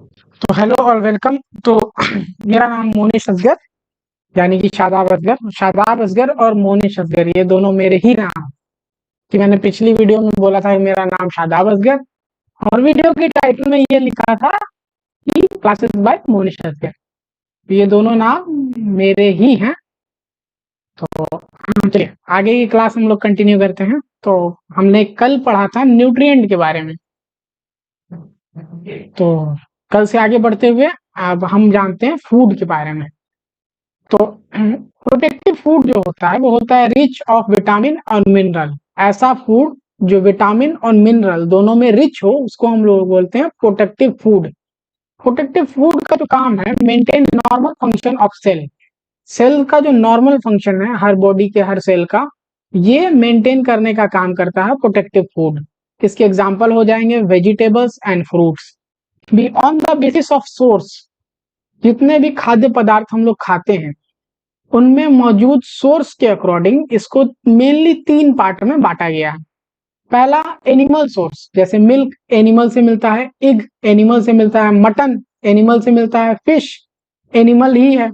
तो हेलो और वेलकम। तो मेरा नाम मोनिश असगर यानी कि शादाब असगर और मोनिश असगर ये दोनों मेरे ही नाम कि मैंने पिछली वीडियो में बोला था कि मेरा नाम शादाब असगर और वीडियो के टाइटल में ये लिखा था कि क्लासेस बाय मोनिश असगर। ये दोनों नाम मेरे ही हैं। तो चलिए आगे की क्लास हम लोग कंटिन्यू करते हैं। तो हमने कल पढ़ा था न्यूट्रिएंट के बारे में। तो कल से आगे बढ़ते हुए अब हम जानते हैं फूड के बारे में। तो प्रोटेक्टिव फूड जो होता है वो होता है रिच ऑफ विटामिन और मिनरल। ऐसा फूड जो विटामिन और मिनरल दोनों में रिच हो उसको हम लोग बोलते हैं प्रोटेक्टिव फूड। प्रोटेक्टिव फूड का जो काम है maintain normal function of cell. Cell का जो नॉर्मल फंक्शन है हर बॉडी के हर सेल का ये मेंटेन करने का काम करता है प्रोटेक्टिव फूड। इसके एग्जांपल हो जाएंगे vegetables and fruits. Be on the basis of source. जितने भी खाद्य पदार्थ हम लोग खाते हैं उनमें मौजूद सोर्स के अकॉर्डिंग इसको मेनली तीन पार्ट में बांटा गया है। पहला एनिमल सोर्स, जैसे मिल्क एनिमल से मिलता है, एग एनिमल से मिलता है, मटन एनिमल से मिलता है, फिश एनिमल ही है।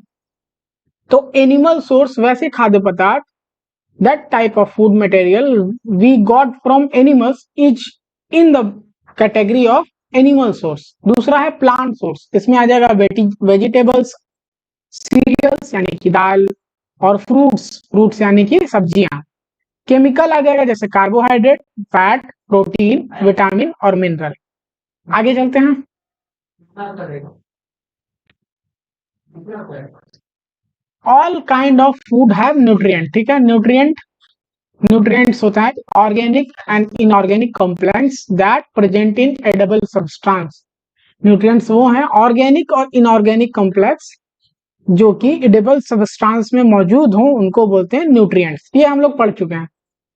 तो एनिमल सोर्स वैसे खाद्य पदार्थ that type of food material we got from animals is in the category of animal source. दूसरा है प्लांट सोर्स, इसमें आ जाएगा वेजिटेबल्स, सीरियल्स यानी कि दाल, और फ्रूट्स फ्रूट्स यानी कि सब्जियां। केमिकल आ जाएगा जैसे कार्बोहाइड्रेट, फैट, प्रोटीन, विटामिन और मिनरल। आगे चलते हैं। All kind of food have nutrient. ठीक है, न्यूट्रिएंट्स होता है organic and inorganic complaints that present in edible substance. Nutrients वो हैं ऑर्गेनिक और इनऑर्गेनिक कॉम्प्लेक्स जो कि एडिबल सब्सटेंस में मौजूद हो उनको बोलते हैं न्यूट्रिएंट्स। ये हम लोग पढ़ चुके हैं।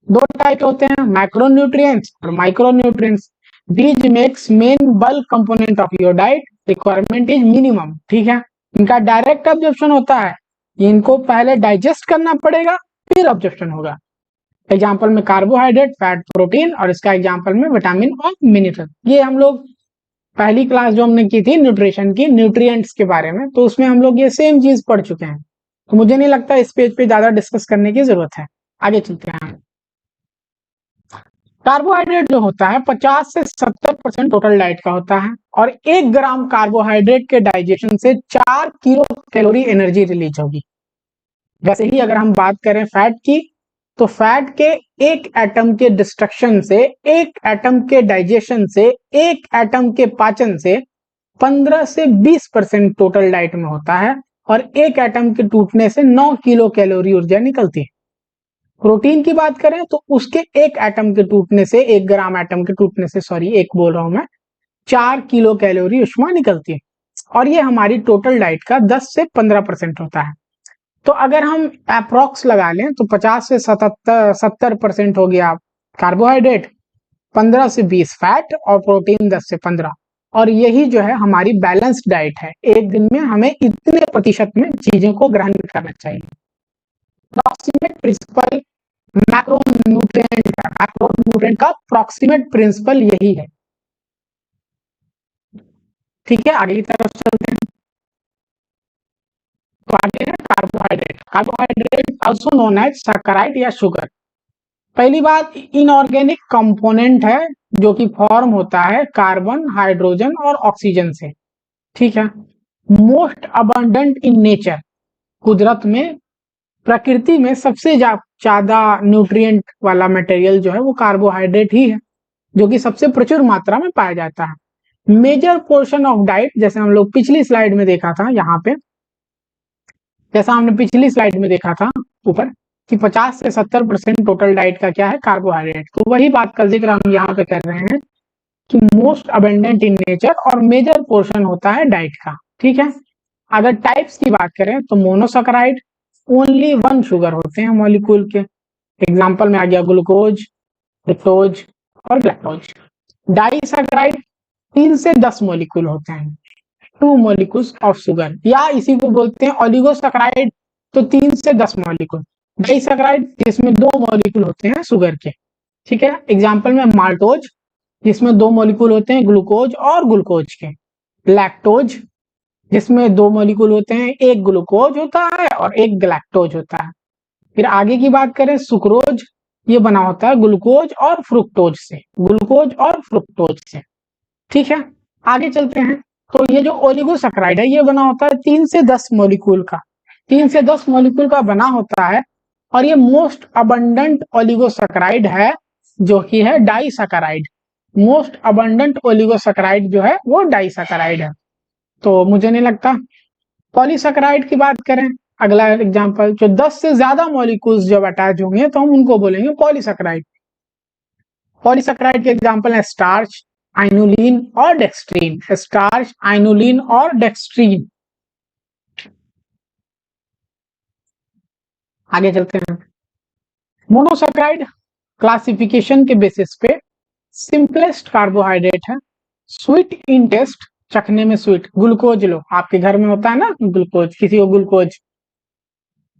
दो टाइप होते हैं, मैक्रोन्यूट्रिएंट्स और micronutrients. These makes main bulk component of your diet, requirement is minimum. ठीक है, इनका डायरेक्ट ऑब्जर्प्शन होता है, इनको पहले डाइजेस्ट करना पड़ेगा फिर ऑब्जर्प्शन होगा। एग्जाम्पल में कार्बोहाइड्रेट, फैट, प्रोटीन, और इसका एग्जाम्पल में विटामिन और मिनरल। ये हम लोग पहली क्लास जो हमने की थी न्यूट्रिशन की, न्यूट्रिएंट्स के बारे में, तो उसमें हम लोग ये सेम चीज पढ़ चुके हैं। तो मुझे नहीं लगता इस पेज पे ज्यादा डिस्कस करने की जरूरत है। आगे चलते हैं। कार्बोहाइड्रेट जो होता है 50 से 70% टोटल डाइट का होता है और 1 ग्राम कार्बोहाइड्रेट के डाइजेशन से 4 किलो कैलोरी एनर्जी रिलीज होगी। वैसे ही अगर हम बात करें फैट की, तो फैट के एक एटम के डिस्ट्रक्शन से, एक एटम के डाइजेशन से, एक एटम के पाचन से 15 से 20% टोटल डाइट में होता है और एक एटम के टूटने से 9 किलो कैलोरी ऊर्जा निकलती है। प्रोटीन की बात करें तो उसके एक एटम के टूटने से, 1 ग्राम एटम के टूटने से, सॉरी एक बोल रहा हूं मैं, 4 किलो कैलोरी उष्मा निकलती है और ये हमारी टोटल डाइट का 10 से 15% होता है। तो अगर हम अप्रोक्स लगा लें तो 50 से 70% हो गया कार्बोहाइड्रेट, 15 से 20 फैट और प्रोटीन 10 से 15। और यही जो है हमारी बैलेंस्ड डाइट है। एक दिन में हमें इतने प्रतिशत में चीजों को ग्रहण करना चाहिए। अप्रॉक्सीमेट प्रिंसिपल मैक्रोन्यूट्रिएंट का अप्रॉक्सीमेट प्रिंसिपल यही है। ठीक है, आगे की तरफ चलते हैं। तो आगे है carbohydrate also known as saccharide या शुगर। पहली बात, इनऑर्गेनिक कंपोनेंट है जो कि फॉर्म होता है कार्बन, हाइड्रोजन और ऑक्सीजन से। ठीक है, मोस्ट अबंडेंट इन नेचर। कुदरत में, प्रकृति में सबसे ज्यादा न्यूट्रिएंट वाला मटेरियल जो है वो कार्बोहाइड्रेट ही है जो कि सबसे प्रचुर मात्रा में पाया जाता है। मेजर पोर्शन ऑफ डाइट, जैसे हम लोग पिछली स्लाइड में देखा था, यहाँ पे जैसा हमने पिछली स्लाइड में देखा था ऊपर कि 50 से 70% टोटल डाइट का क्या है, कार्बोहाइड्रेट। तो वही बात का जिक्र हम यहाँ पे कर रहे हैं कि मोस्ट अबेंडेंट इन नेचर और मेजर पोर्शन होता है डाइट का। ठीक है, अगर टाइप्स की बात करें तो मोनोसैकराइड, ओनली 1 शुगर होते हैं मॉलिक्यूल के। एग्जाम्पल में आ गया ग्लूकोज, फ्रुक्टोज और लैक्टोज। डाइसैकराइड 3 से 10 मॉलिक्यूल होते हैं, 2 मॉलिक्यूल्स ऑफ शुगर, या इसी को बोलते हैं ओलिगोसैकराइड, तो 3 से 10 मॉलिक्यूल। डाइसैकराइड जिसमें 2 मॉलिक्यूल होते हैं शुगर के। ठीक है, एग्जाम्पल में माल्टोज जिसमें 2 मॉलिक्यूल होते हैं ग्लूकोज और ग्लूकोज के। लैक्टोज, जिसमें 2 मॉलिक्यूल होते हैं, एक ग्लूकोज होता है और एक गैलेक्टोज होता है। फिर आगे की बात करें सुक्रोज, ये बना होता है ग्लूकोज और फ्रुक्टोज से, ग्लूकोज और फ्रुक्टोज से। ठीक है, आगे चलते हैं। तो ये जो ओलिगोसैकेराइड है ये बना होता है 3 से 10 मॉलिक्यूल का, 3 से 10 मॉलिक्यूल का बना होता है, और ये मोस्ट अबंडेंट ओलिगोसैकेराइड है जो कि है डाइसैकेराइड। मोस्ट अबंडेंट ओलिगोसैकेराइड जो है वो डाइसैकेराइड है। तो मुझे नहीं लगता। पॉलीसैकेराइड की बात करें, अगला एग्जांपल, जो 10 से ज्यादा मॉलिक्यूल्स जब अटैच होंगे तो हम उनको बोलेंगे पॉलीसैकेराइड। पॉलीसैकेराइड के एग्जांपल है स्टार्च, आइनुलिन और डेक्सट्रीन। स्टार्च, आइनुलिन और डेक्सट्रीन। आगे चलते हैं। मोनोसैकेराइड क्लासिफिकेशन के बेसिस पे सिंपलेस्ट कार्बोहाइड्रेट है, स्वीट इन टेस्ट, चखने में स्वीट। ग्लूकोज लो, आपके घर में होता है ना ग्लूकोज, किसी को ग्लूकोज,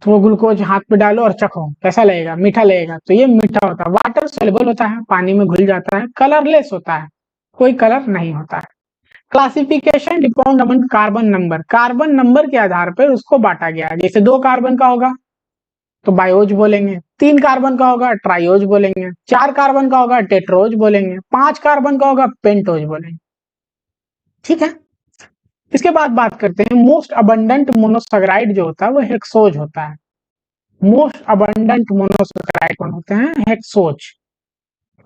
तो वो ग्लूकोज हाथ पे डालो और चखो, कैसा लगेगा? मीठा लगेगा। तो ये मीठा होता है, वाटर सोल्युबल होता है, पानी में घुल जाता है, कलरलेस होता है, कोई कलर नहीं होता है। Classification depend upon carbon number, carbon number के आधार पर उसको बांटा गया है। जैसे 2 कार्बन का होगा तो बायोज बोलेंगे, 3 कार्बन का होगा ट्रायोज बोलेंगे, 4 कार्बन का होगा टेट्रोज बोलेंगे, 5 कार्बन का होगा पेंटोज बोलेंगे। ठीक है, इसके बाद बात करते हैं मोस्ट अबंडेंट मोनोसैकेराइड जो होता है वो हेक्सोज होता है। मोस्ट अबंडेंट मोनोसैकेराइड कौन होते हैं? हेक्सोज।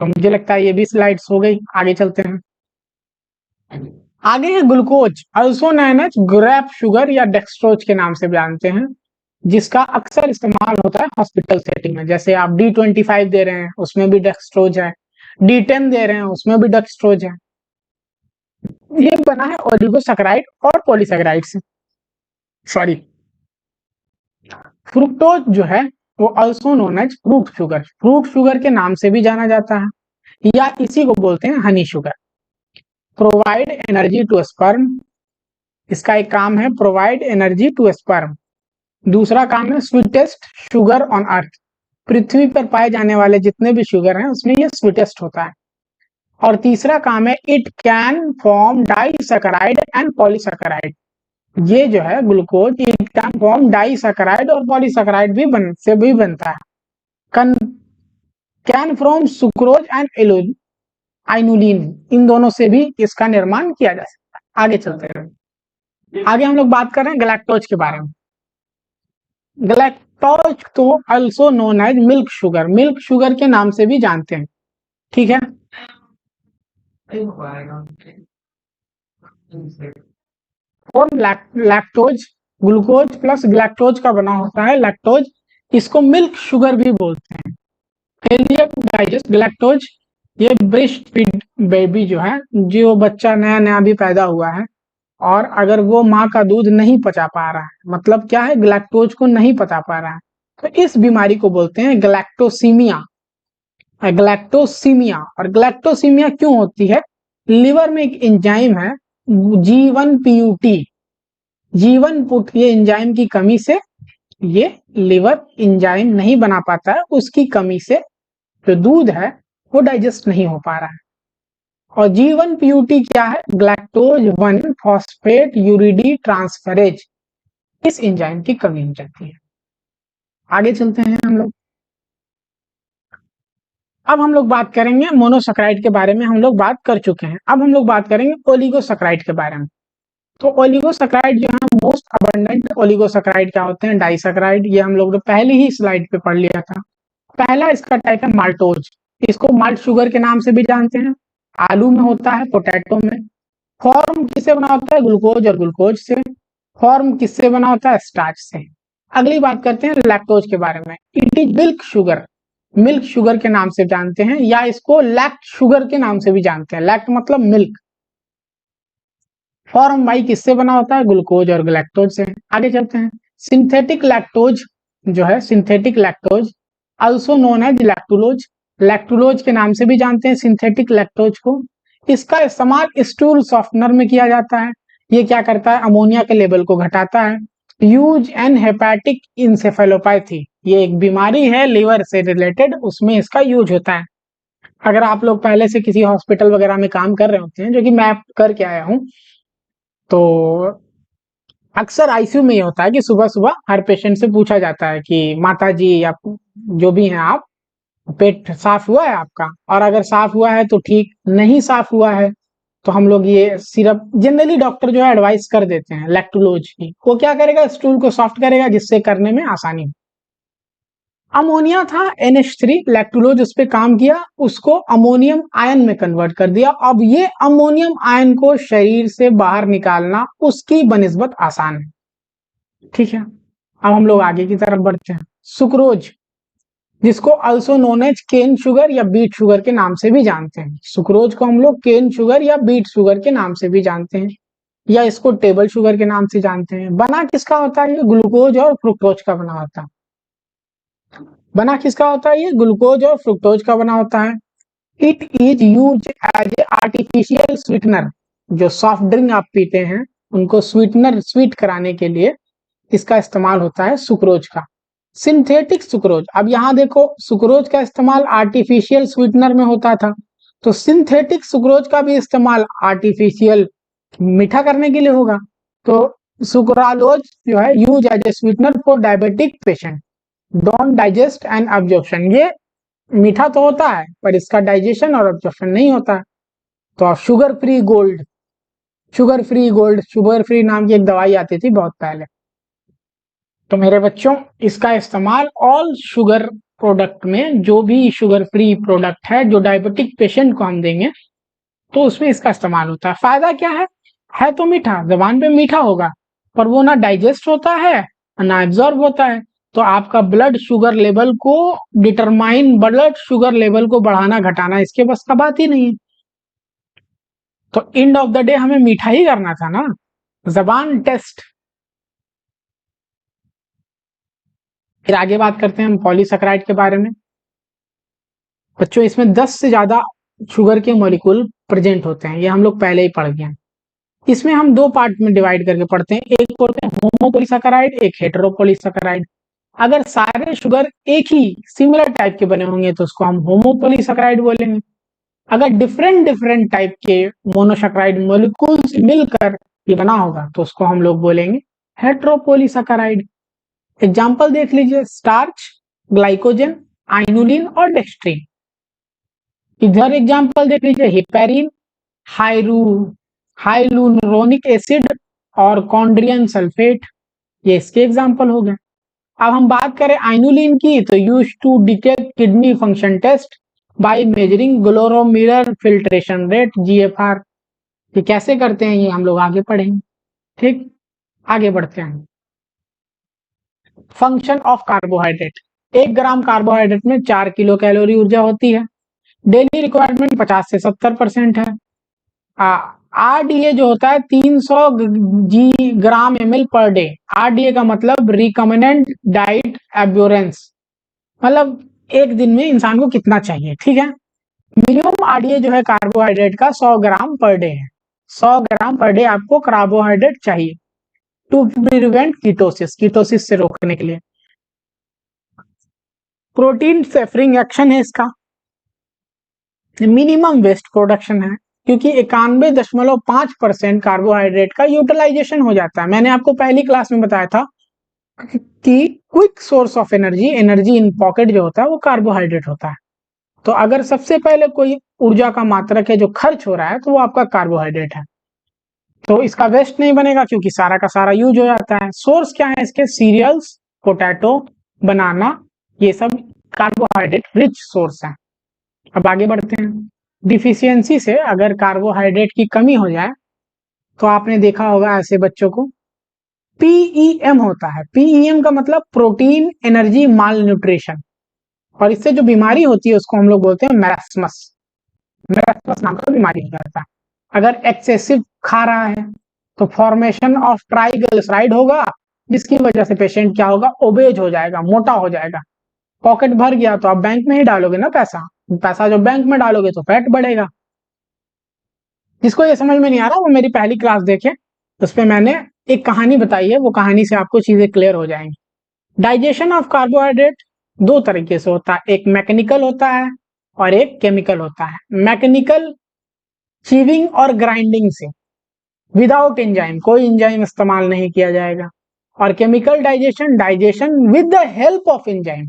तो मुझे लगता है ये भी स्लाइड्स हो गई, आगे चलते हैं। आगे है glucose, also known as grape sugar या डेक्सट्रोज के नाम से जानते हैं, जिसका अक्सर इस्तेमाल होता है हॉस्पिटल सेटिंग में। जैसे आप D25 दे रहे हैं उसमें भी डेक्सट्रोज है, D10 दे रहे हैं उसमें भी डेक्सट्रोज है। ये बना है ओलिगोसैकेराइड और पॉलीसैकेराइड से। सॉरी, फ्रुक्टोज जो है वो also known as fruit sugar, fruit sugar के नाम से भी जाना जाता है, या इसी को बोलते हैं honey sugar. Provide energy to sperm, इसका एक काम है प्रोवाइड एनर्जी टू स्पर्म। दूसरा काम है स्वीटेस्ट शुगर ऑन अर्थ, पृथ्वी पर पाए जाने वाले जितने भी शुगर हैं उसमें ये स्वीटेस्ट होता है। और तीसरा काम है it can form disaccharide and polysaccharide, ये जो है glucose it can form disaccharide और पॉलीसैकेराइड भी बनता है। कैन फ्रॉम सुक्रोज एंड आइनुलिन, इन दोनों से भी इसका निर्माण किया जा सकता है। आगे चलते हैं। आगे हम लोग बात कर रहे हैं गैलेक्टोज के बारे में। गैलेक्टोज तो also known as milk sugar, milk sugar के नाम से भी जानते हैं। ठीक है, और लैक्टोज ग्लूकोज प्लस गैलेक्टोज का बना होता है लैक्टोज, इसको मिल्क शुगर भी बोलते हैं। हेल्थियर टू डाइजेस्ट गैलेक्टोज, ये ब्रेस्ट फीड बेबी जो है, जो बच्चा नया नया भी पैदा हुआ है और अगर वो माँ का दूध नहीं पचा पा रहा है, मतलब क्या है, गैलेक्टोज को नहीं पचा पा रहा है, तो इस बीमारी को बोलते हैं गैलेक्टोसीमिया। गैलेक्टोसीमिया, और गैलेक्टोसीमिया क्यों होती है? लिवर में एक एंजाइम है G1PUT, G1PUT, ये एंजाइम की कमी से ये लिवर एंजाइम नहीं बना पाता है, उसकी कमी से जो दूध है वो डाइजेस्ट नहीं हो पा रहा है। और G1PUT क्या है? ग्लैक्टोज 1 फॉस्फेट यूरिडी ट्रांसफरेज, इस एंजाइम की कमी हो जाती है। आगे चलते हैं हम लोग। अब हम लोग बात करेंगे मोनोसैकेराइड के बारे में, हम लोग बात कर चुके हैं। अब हम लोग बात करेंगे ओलिगोसैकेराइड के बारे में। तो ओलिगोसैकेराइड जो है मोस्ट अबंडेंट ओलिगोसैकेराइड क्या होते हैं? डाइसैकेराइड, ये हम लोग ने पहली ही स्लाइड पे पढ़ लिया था। पहला इसका टाइप है माल्टोज, इसको माल्ट शुगर के नाम से भी जानते हैं। आलू में होता है, पोटैटो में। फॉर्म किससे बना होता है? ग्लूकोज और ग्लूकोज से। फॉर्म किससे बना होता है? स्टार्च से। अगली बात करते हैं लैक्टोज के बारे में। It is milk sugar, milk sugar के नाम से जानते हैं, या इसको लैक्ट शुगर के नाम से भी जानते हैं। लैक्ट मतलब मिल्क। फॉर्म वाई किससे बना होता है? ग्लूकोज और गैलेक्टोज से। आगे चलते हैं। सिंथेटिक लैक्टोज जो है, synthetic lactose also known as lactulose, lactulose के नाम से भी जानते हैं सिंथेटिक लैक्टोज को। इसका इस्तेमाल स्टूल सॉफ्टनर में किया जाता है। ये क्या करता है? अमोनिया के लेवल को घटाता है। यूज एंड हेपेटिक इंसेफेलोपैथी, ये एक बीमारी है लीवर से रिलेटेड, उसमें इसका यूज होता है। अगर आप लोग पहले से किसी हॉस्पिटल वगैरह में काम कर रहे होते हैं, जो कि मैं करके आया हूँ, तो अक्सर आईसीयू में ये होता है कि सुबह-सुबह हर पेशेंट से पूछा जाता है कि माता जी या जो भी हैं आप, पेट साफ हुआ है आपका? और अगर साफ हुआ है तो ठीक, नहीं साफ हुआ है तो हम लोग ये सिरप जनरली डॉक्टर जो है एडवाइस कर देते हैं लैक्टुलोज की। वो क्या करेगा? स्टूल को सॉफ्ट करेगा जिससे करने में आसानी हो। अमोनिया था NH3, लैक्टुलोज उस पे काम किया, उसको अमोनियम आयन में कन्वर्ट कर दिया। अब ये अमोनियम आयन को शरीर से बाहर निकालना उसकी बनिस्बत आसान है। ठीक है, अब हम लोग आगे की तरफ बढ़ते हैं। सुक्रोज, जिसको also known as cane sugar या बीट शुगर के नाम से भी जानते हैं। सुक्रोज को हम लोग केन शुगर या बीट शुगर के नाम से भी जानते हैं, या इसको टेबल शुगर के नाम से जानते हैं। बना किसका होता है? ये ग्लूकोज और फ्रुक्टोज का बना होता है। बना किसका होता है? ये ग्लूकोज और फ्रुक्टोज का बना होता है। It is use as a artificial sweetener. जो सॉफ्ट ड्रिंक आप पीते हैं उनको स्वीटनर, स्वीट कराने के लिए इसका इस्तेमाल होता है सुक्रोज का। सिंथेटिक सुक्रोज, अब यहां देखो सुक्रोज का इस्तेमाल आर्टिफिशियल स्वीटनर में होता था, तो सिंथेटिक सुक्रोज का भी इस्तेमाल आर्टिफिशियल मीठा करने के लिए होगा। तो सुक्रालोज जो है use as a sweetener for diabetic patient, don't digest and absorption. ये मीठा तो होता है पर इसका डाइजेशन और अब्जॉर्प्शन नहीं होता है। तो आप sugar free gold, sugar free gold, sugar free नाम की एक दवाई आती थी बहुत पहले। तो मेरे बच्चों, इसका इस्तेमाल ऑल शुगर प्रोडक्ट में, जो भी शुगर फ्री प्रोडक्ट है जो डायबिटिक पेशेंट को हम देंगे तो उसमें इसका इस्तेमाल होता है। फायदा क्या है तो मीठा, जबान पे मीठा होगा पर वो ना डाइजेस्ट होता है ना एब्जॉर्ब होता है। तो आपका ब्लड शुगर लेवल को डिटरमाइन, ब्लड शुगर लेवल को बढ़ाना घटाना इसके बस का बात ही नहीं है। तो एंड ऑफ द डे हमें मीठा ही करना था ना। जबान टेस्ट। फिर आगे बात करते हैं हम पॉलीसैकेराइड के बारे में। बच्चों, इसमें 10 से ज्यादा शुगर के मॉलिक्यूल प्रेजेंट होते हैं, ये हम लोग पहले ही पढ़ गए हैं। इसमें हम दो पार्ट में डिवाइड करके पढ़ते हैं, एक बोलते हैं होमोपॉलीसैकेराइड, एक हेटेरोपॉलीसैकेराइड। अगर सारे शुगर एक ही सिमिलर टाइप के बने होंगे तो उसको हम होमोपॉलीसैकेराइड बोलेंगे। अगर डिफरेंट डिफरेंट टाइप के मोनोसैकेराइड मॉलिक्यूल्स मिलकर ये बना होगा तो उसको हम लोग बोलेंगे हेटेरोपॉलीसैकेराइड। एग्जाम्पल देख लीजिए, स्टार्च, ग्लाइकोजन, आइनुलिन और डेक्स्ट्रिन। इधर एग्जाम्पल देख लीजिए, हिपेरिन, हाइरू हाइलुरोनिक एसिड और कॉन्ड्रियन सल्फेट, ये इसके एग्जाम्पल हो गए। अब हम बात करें आइनुलिन की, तो use to detect kidney function test by measuring glomerular filtration rate, GFR। ये कैसे करते हैं ये हम लोग आगे पढ़ेंगे। ठीक, आगे बढ़ते हैं। Function of carbohydrate, 1 gram carbohydrate में 4 किलो कैलोरी ऊर्जा होती है। डेली रिक्वायरमेंट 50 से 70% है। RDA जो होता है 300 ग्राम ml पर डे। RDA का मतलब रिकमेंडेड डाइट एब्योरेंस, मतलब एक दिन में इंसान को कितना चाहिए। ठीक है, मिनिमम RDA जो है कार्बोहाइड्रेट का 100 ग्राम पर डे है। 100 ग्राम पर डे आपको कार्बोहाइड्रेट चाहिए टू प्रिवेंट कीटोसिस, कीटोसिस से रोकने के लिए। प्रोटीन सेफरिंग एक्शन है इसका। मिनिमम वेस्ट प्रोडक्शन है, क्योंकि 91.5% कार्बोहाइड्रेट का यूटिलाइजेशन हो जाता है। मैंने आपको पहली क्लास में बताया था कि quick source of energy, energy in pocket जो होता है वो कार्बोहाइड्रेट होता है। तो अगर सबसे पहले कोई ऊर्जा का मात्रक है जो खर्च हो रहा है तो वो आपका कार्बोहाइड्रेट है। तो इसका वेस्ट नहीं बनेगा क्योंकि सारा का सारा यूज हो जाता है। सोर्स क्या है इसके? सीरियल्स, पोटैटो, बनाना, ये सब कार्बोहाइड्रेट रिच सोर्स है। अब आगे बढ़ते हैं। डिफिशियंसी से अगर कार्बोहाइड्रेट की कमी हो जाए तो आपने देखा होगा ऐसे बच्चों को PEM होता है। PEM का मतलब प्रोटीन एनर्जी माल न्यूट्रिशन, और इससे जो बीमारी होती है उसको हम लोग बोलते हैं मैरास्मस। मैरास्मस नाम का बीमारी हो जाता है। अगर एक्सेसिव खा रहा है तो फॉर्मेशन ऑफ ट्राइग्लिसराइड होगा, जिसकी वजह से पेशेंट क्या होगा? ओबेज हो जाएगा, मोटा हो जाएगा। पॉकेट भर गया तो आप बैंक में ही डालोगे ना पैसा, पैसा जो बैंक में डालोगे तो फैट बढ़ेगा। जिसको ये समझ में नहीं आ रहा वो मेरी पहली क्लास देखे, उसपे मैंने एक कहानी बताई है, वो कहानी से आपको चीजें क्लियर हो जाएंगी। डाइजेशन ऑफ कार्बोहाइड्रेट दो तरीके से होता है, एक मैकेनिकल होता है और एक केमिकल होता है। मैकेनिकल चीविंग और ग्राइंडिंग से, विदाउट एंजाइम, कोई एंजाइम इस्तेमाल नहीं किया जाएगा। और chemical digestion, digestion with the help of enzyme.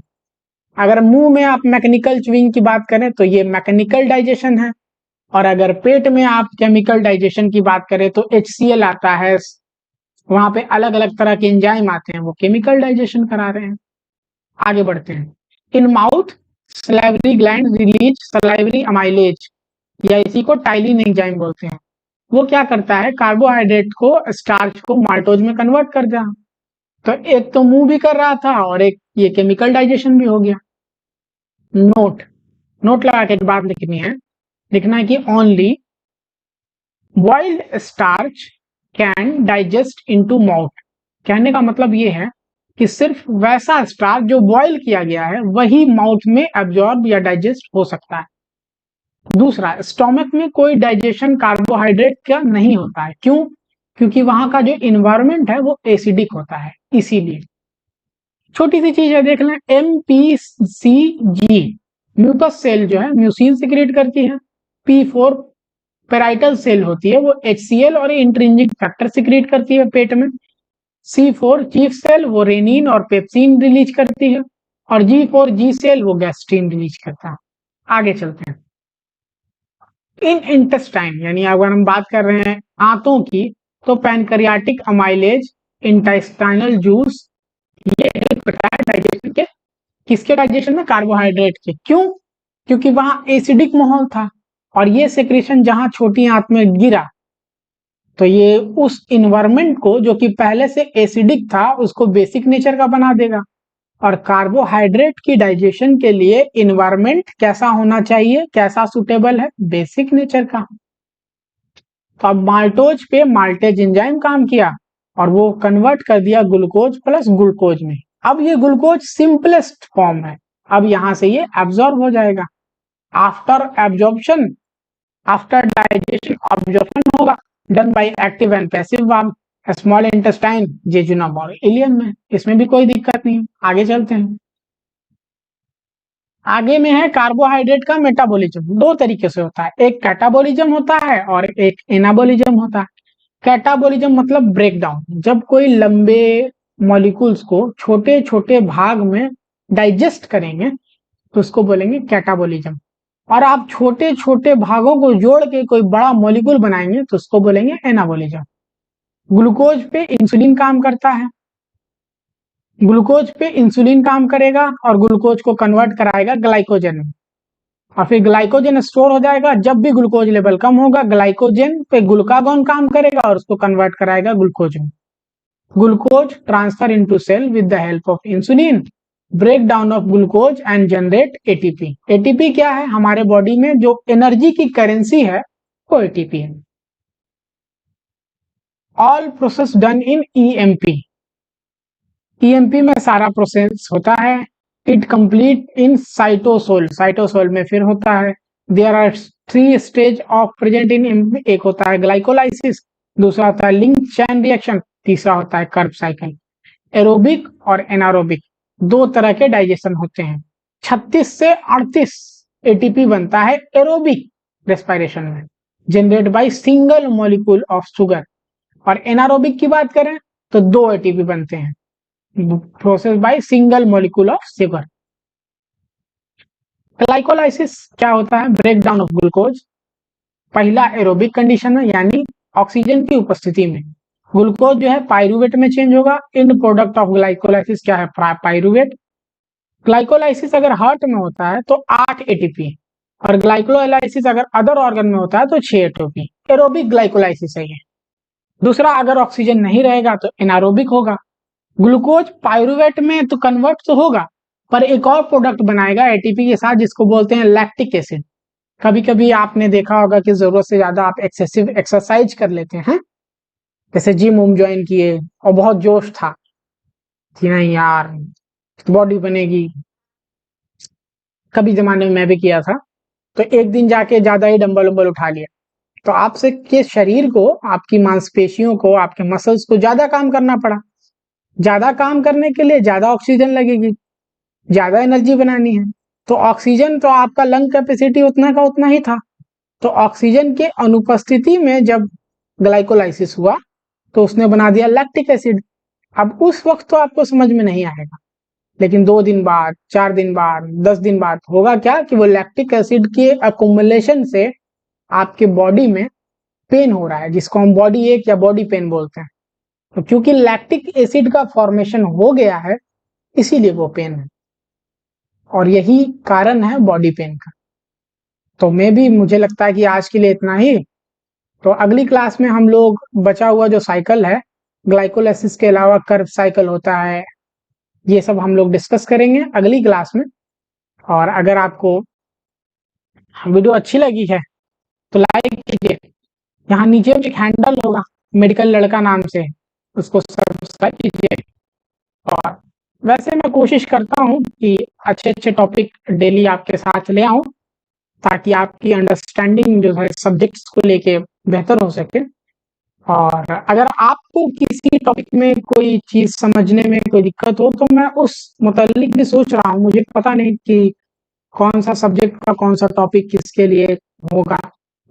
अगर मुंह में आप मैकेनिकल च्यूइंग की बात करें तो ये मैकेनिकल डाइजेशन है, और अगर पेट में आप केमिकल डाइजेशन की बात करें तो HCl आता है, वहां पे अलग अलग तरह के एंजाइम आते हैं, वो केमिकल डाइजेशन करा रहे हैं। आगे बढ़ते हैं। In mouth salivary gland release salivary amylase, या इसी को टाइलिन एंजाइम बोलते हैं। वो क्या करता है, कार्बोहाइड्रेट को, स्टार्च को माल्टोज में कन्वर्ट कर दिया। तो एक तो मुंह भी कर रहा था और एक ये केमिकल डाइजेशन भी हो गया। नोट, नोट लगा के एक बात लिखनी है, लिखना है कि only boiled starch can digest into mouth. कहने का मतलब ये है कि सिर्फ वैसा स्टार्च जो बॉईल किया गया है वही माउथ में एब्जॉर्ब या डाइजेस्ट हो सकता है। दूसरा, स्टोमक में कोई डाइजेशन कार्बोहाइड्रेट का नहीं होता है। क्यों? क्योंकि वहां का जो इन्वायरमेंट है वो एसिडिक होता है, इसीलिए। छोटी सी चीज है, देख लें, MPCG म्यूकस सेल जो है म्यूसिन सिक्रेट करती है। P4 पेराइटल सेल होती है, वो HCl और इंट्रिंसिक फैक्टर सिक्रेट करती है पेट में। C4 चीफ सेल वो रेनिन और पेप्सिन रिलीज करती है, और G4G सेल वो गैस्ट्रिन रिलीज करता है। आगे चलते हैं। इन इंटेस्टाइन, यानी अगर हम बात कर रहे हैं आंतों की, तो पैनक्रियाटिक अमाइलेज, इंटेस्टाइनल जूस, ये हेल्प करता है डाइजेशन के, किसके डाइजेशन में, कार्बोहाइड्रेट के। क्यों? क्योंकि वहां एसिडिक माहौल था, और ये सेक्रेशन जहां छोटी आंत में गिरा तो ये उस इन्वायरमेंट को जो कि पहले से एसिडिक था उसको बेसिक नेचर का बना देगा। और कार्बोहाइड्रेट की डाइजेशन के लिए इन्वायरमेंट कैसा होना चाहिए, कैसा सुटेबल है, बेसिक नेचर का। तो अब माल्टोज पे माल्टेज एंजाइम काम किया और वो कन्वर्ट कर दिया ग्लूकोज प्लस ग्लूकोज में। अब ये ग्लूकोज सिंपलेस्ट फॉर्म है, अब यहां से ये एब्जॉर्ब हो जाएगा। After absorption, after digestion absorption होगा, done by active and passive verb, small intestine, jejunum और इलियम में, इसमें भी कोई दिक्कत नहीं। आगे चलते हैं। आगे में है कार्बोहाइड्रेट का मेटाबॉलिज्म। दो तरीके से होता है, एक कैटाबॉलिज्म होता है और एक एनाबॉलिज्म होता है। कैटाबॉलिज्म मतलब ब्रेकडाउन, जब कोई लंबे मॉलिक्यूल्स को छोटे छोटे भाग में डाइजेस्ट करेंगे तो उसको बोलेंगे कैटाबॉलिज्म। और आप छोटे छोटे भागों को जोड़ के कोई बड़ा मॉलिक्यूल बनाएंगे तो उसको बोलेंगे एनाबॉलिज्म। ग्लूकोज पे इंसुलिन काम करता है, ग्लूकोज पे इंसुलिन काम करेगा और ग्लूकोज को कन्वर्ट कराएगा ग्लाइकोजन में, और फिर ग्लाइकोजन स्टोर हो जाएगा। जब भी ग्लूकोज लेवल कम होगा ग्लाइकोजन पे ग्लूकागोन काम करेगा और उसको कन्वर्ट कराएगा ग्लूकोज में। Glucose transfer into cell with the help of insulin, break down of glucose and generate ATP. ATP क्या है, हमारे बॉडी में जो एनर्जी की करेंसी है वो एटीपी है। All process done in EMP, EMP में सारा प्रोसेस होता है। It complete in cytosol, cytosol में फिर होता है। There are 3 stage of present in EMP, एक होता है ग्लाइकोलाइसिस, दूसरा होता है लिंक चैन रिएक्शन, तीसरा होता है कर्ब साइकिल। एरोबिक और एनारोबिक दो तरह के डाइजेशन होते हैं। 36 से 38 एटीपी बनता है एरोबिक रेस्पिरेशन में, generate by single molecule of sugar. और एनारोबिक की बात करें तो 2 एटीपी बनते हैं, process by single molecule of sugar. Glycolysis क्या होता है, ब्रेक डाउन ऑफ ग्लूकोज। पहला एरोबिक कंडीशन है, यानी ऑक्सीजन की उपस्थिति में ग्लूकोज जो है पाइरूवेट में चेंज होगा। इन प्रोडक्ट ऑफ ग्लाइकोलाइसिस क्या है, पाइरूवेट। ग्लाइकोलाइसिस अगर हार्ट में होता है तो 8 एटीपी, और ग्लाइकोलाइसिस अगर अदर ऑर्गन में होता है तो 6 एटीपी। एरोबिक ग्लाइकोलाइसिस है ये। दूसरा, अगर ऑक्सीजन नहीं रहेगा तो एनारोबिक होगा। ग्लूकोज पाइरूवेट में तो कन्वर्ट तो होगा, पर एक और प्रोडक्ट बनाएगा एटीपी के साथ जिसको बोलते हैं लैक्टिक एसिड। कभी कभी आपने देखा होगा कि जरूरत से ज्यादा आप एक्सेसिव एक्सरसाइज कर लेते हैं, जैसे जिम उम ज्वाइन किए और बहुत जोश था कि नहीं यार बॉडी बनेगी, कभी जमाने में मैं भी किया था, तो एक दिन जाके ज्यादा ही डंबल उम्बल उठा लिया, तो आपसे के शरीर को, आपकी मांसपेशियों को, आपके मसल्स को ज्यादा काम करना पड़ा। ज्यादा काम करने के लिए ज्यादा ऑक्सीजन लगेगी, ज्यादा एनर्जी बनानी है, तो ऑक्सीजन तो आपका लंग कैपेसिटी उतना का उतना ही था। तो ऑक्सीजन के अनुपस्थिति में जब ग्लाइकोलाइसिस हुआ तो उसने बना दिया लैक्टिक एसिड। अब उस वक्त तो आपको समझ में नहीं आएगा, लेकिन 2 दिन बाद, 4 दिन बाद, 10 दिन बाद होगा क्या कि वो लैक्टिक एसिड के अकोमुलेशन से आपके बॉडी में पेन हो रहा है, जिसको हम बॉडी एक या बॉडी पेन बोलते हैं। तो क्योंकि लैक्टिक एसिड का फॉर्मेशन हो गया है, इसीलिए वो पेन है, और यही कारण है बॉडी पेन का। तो मैं भी, मुझे लगता है कि आज के लिए इतना ही। तो अगली क्लास में हम लोग बचा हुआ जो साइकिल है, ग्लाइकोलाइसिस के अलावा कर्व साइकिल होता है, ये सब हम लोग डिस्कस करेंगे अगली क्लास में। और अगर आपको वीडियो अच्छी लगी है तो लाइक कीजिए। यहाँ नीचे एक हैंडल होगा मेडिकल लड़का नाम से, उसको सब्सक्राइब कीजिए। और वैसे मैं कोशिश करता हूँ कि अच्छे अच्छे टॉपिक डेली आपके साथ ले आऊँ, ताकि आपकी अंडरस्टैंडिंग जो है सब्जेक्ट्स को लेके बेहतर हो सके। और अगर आपको किसी टॉपिक में कोई चीज समझने में कोई दिक्कत हो, तो मैं उस मुतालिक भी सोच रहा हूँ। मुझे पता नहीं कि कौन सा सब्जेक्ट का कौन सा टॉपिक किसके लिए होगा।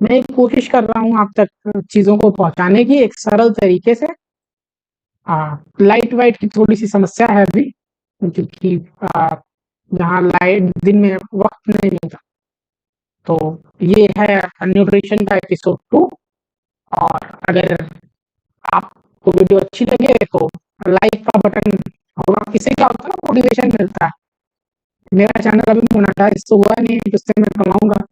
मैं कोशिश कर रहा हूँ आप तक चीजों को पहुंचाने की एक सरल तरीके से। लाइट वाइट की थोड़ी सी समस्या है अभी, क्योंकि यहाँ लाइट दिन में वक्त नहीं मिलता। तो ये है न्यूट्रिशन का एपिसोड 2। और अगर आपको वीडियो अच्छी लगे तो लाइक का बटन होगा, इससे क्या होता है ना, मोटिवेशन मिलता है। मेरा चैनल अभी मोनेटाइज तो हुआ नहीं, जिससे मैं कमाऊंगा।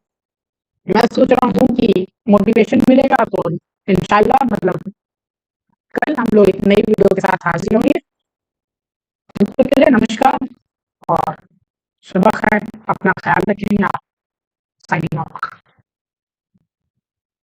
मैं सोच रहा हूँ कि मोटिवेशन मिलेगा तो इंशाल्लाह, मतलब कल हम लोग एक नई वीडियो के साथ हाजिर होंगे। तो के लिए नमस्कार और सुबह खैर, अपना ख्याल रखेंगे आप। Signing off.